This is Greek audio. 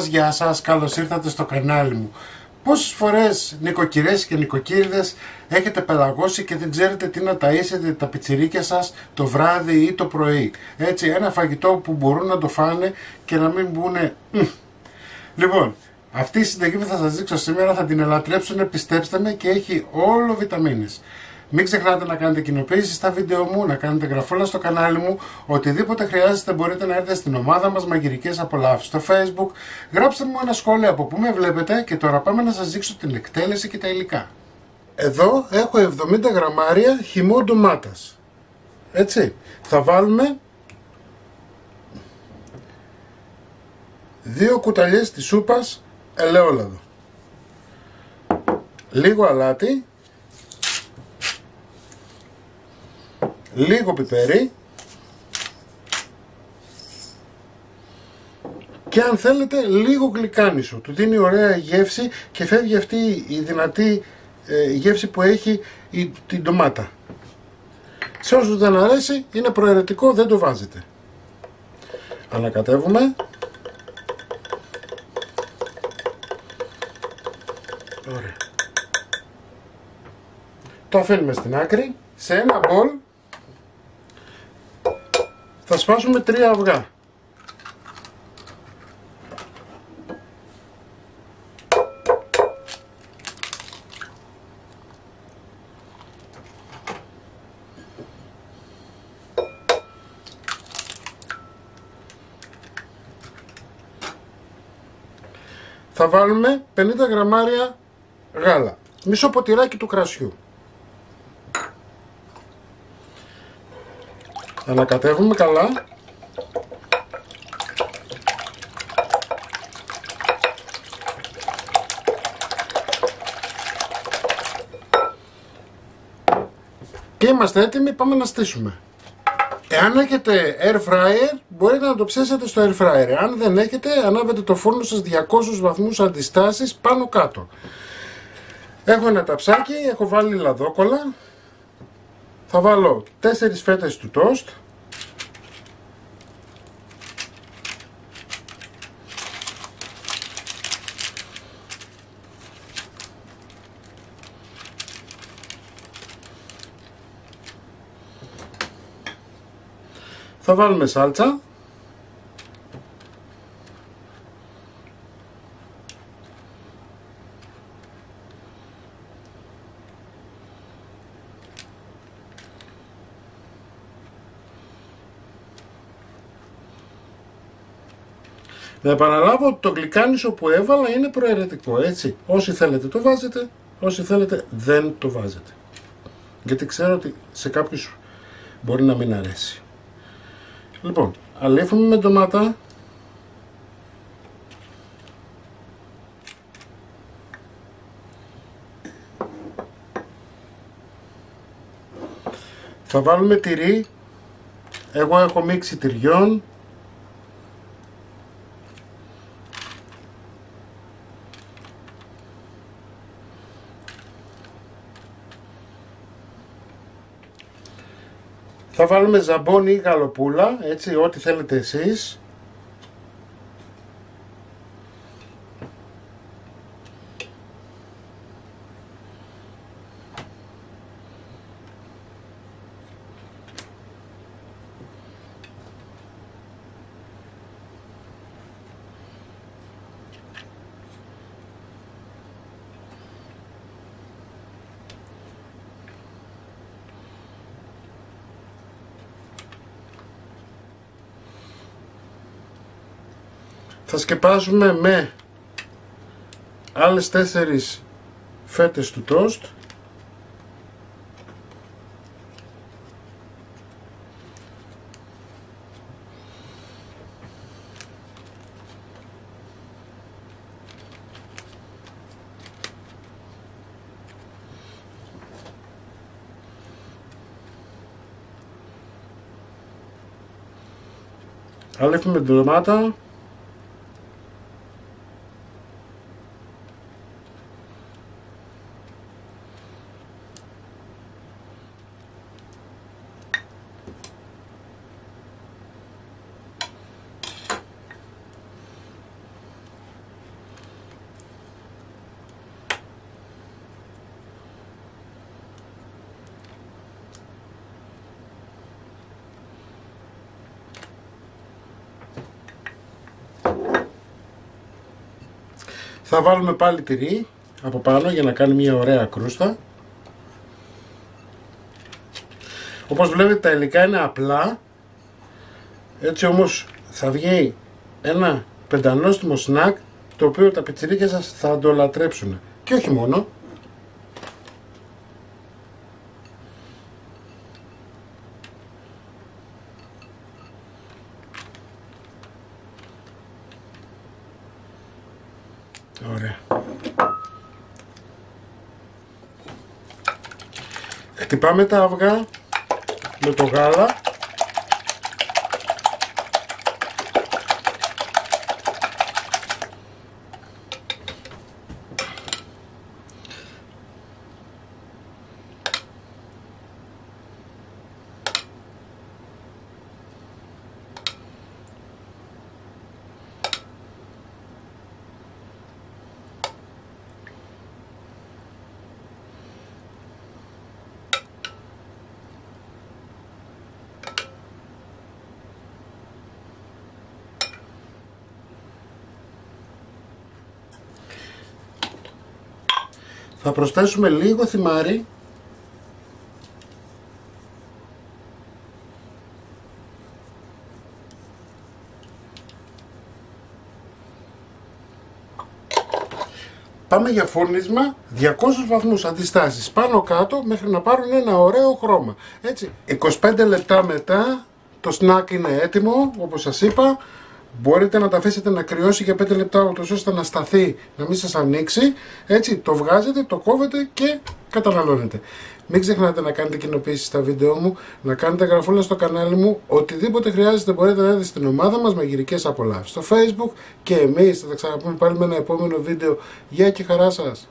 Γεια σας, καλώς ήρθατε στο κανάλι μου. Πόσες φορές νοικοκυρές και νοικοκύριδες έχετε πελαγώσει και δεν ξέρετε τι να ταΐσετε τα πιτσιρίκια σας το βράδυ ή το πρωί? Έτσι, ένα φαγητό που μπορούν να το φάνε και να μην μπουνε. Λοιπόν, αυτή η συνταγή που θα σας δείξω σήμερα θα την ελατρέψουν, πιστέψτε με, και έχει όλο βιταμίνες. Μην ξεχνάτε να κάνετε κοινοποίηση στα βίντεο μου, να κάνετε γραφούλα στο κανάλι μου. Οτιδήποτε χρειάζεται μπορείτε να έρθετε στην ομάδα μας Μαγειρικές Απολαύσεις στο Facebook. Γράψτε μου ένα σχόλιο από πού με βλέπετε και τώρα πάμε να σας δείξω την εκτέλεση και τα υλικά. Εδώ έχω 70 γραμμάρια χυμό ντομάτας. Έτσι, θα βάλουμε 2 κουταλιές της σούπας ελαιόλαδο, λίγο αλάτι, λίγο πιπέρι και αν θέλετε λίγο γλυκάνισο. Του δίνει ωραία γεύση και φεύγει αυτή η δυνατή γεύση που έχει την ντομάτα. Σε όσους δεν αρέσει είναι προαιρετικό, δεν το βάζετε. Ανακατεύουμε. Ωραία. Το αφήνουμε στην άκρη. Σε ένα μπολ θα σπάσουμε 3 αυγά. Θα βάλουμε 50 γραμμάρια γάλα, μισό ποτηράκι του κρασιού. Ανακατεύουμε καλά. Και είμαστε έτοιμοι, πάμε να στήσουμε. Εάν έχετε air fryer μπορείτε να το ψέσετε στο air fryer. Αν δεν έχετε, ανάβετε το φούρνο σας 200 βαθμούς αντιστάσεις πάνω κάτω. Έχω ένα ταψάκι, έχω βάλει λαδόκολλα. Θα βάλω 4 φέτες του τόστ. Θα βάλουμε σάλτσα. Να επαναλάβω ότι το γλυκάνισο που έβαλα είναι προαιρετικό, έτσι. Όσοι θέλετε το βάζετε, όσοι θέλετε δεν το βάζετε. Γιατί ξέρω ότι σε κάποιους μπορεί να μην αρέσει. Λοιπόν, αλείφουμε με ντομάτα. Θα βάλουμε τυρί. Εγώ έχω μίξει τυριών. Θα βάλουμε ζαμπόνι ή γαλοπούλα, έτσι, ό,τι θέλετε εσείς. Θα σκεπάσουμε με άλλες 4 φέτες του τόστ. Αλέφι με ντομάτα. Θα βάλουμε πάλι τυρί από πάνω για να κάνει μια ωραία κρούστα. Όπως βλέπετε τα υλικά είναι απλά, έτσι όμως θα βγει ένα πεντανόστιμο σνακ το οποίο τα πιτσιρίκια σας θα το λατρέψουν. Και όχι μόνο. Ωραία. Χτυπάμε τα αυγά με το γάλα. Θα προσθέσουμε λίγο θυμάρι. Πάμε για φούρνισμα 200 βαθμούς αντιστάσεις πάνω κάτω μέχρι να πάρουν ένα ωραίο χρώμα. Έτσι, 25 λεπτά μετά το σνακ είναι έτοιμο, όπως σας είπα. Μπορείτε να τα αφήσετε να κρυώσει για 5 λεπτά ούτως ώστε να σταθεί, να μην σας ανοίξει. Έτσι, το βγάζετε, το κόβετε και καταναλώνετε. Μην ξεχνάτε να κάνετε κοινοποίησεις στα βίντεο μου, να κάνετε γραφούλα στο κανάλι μου. Οτιδήποτε χρειάζεται μπορείτε να δείτε στην ομάδα μας μαγειρικές απολαύσεις στο Facebook. Και εμείς θα τα ξαναπούμε πάλι με ένα επόμενο βίντεο. Γεια και χαρά σας!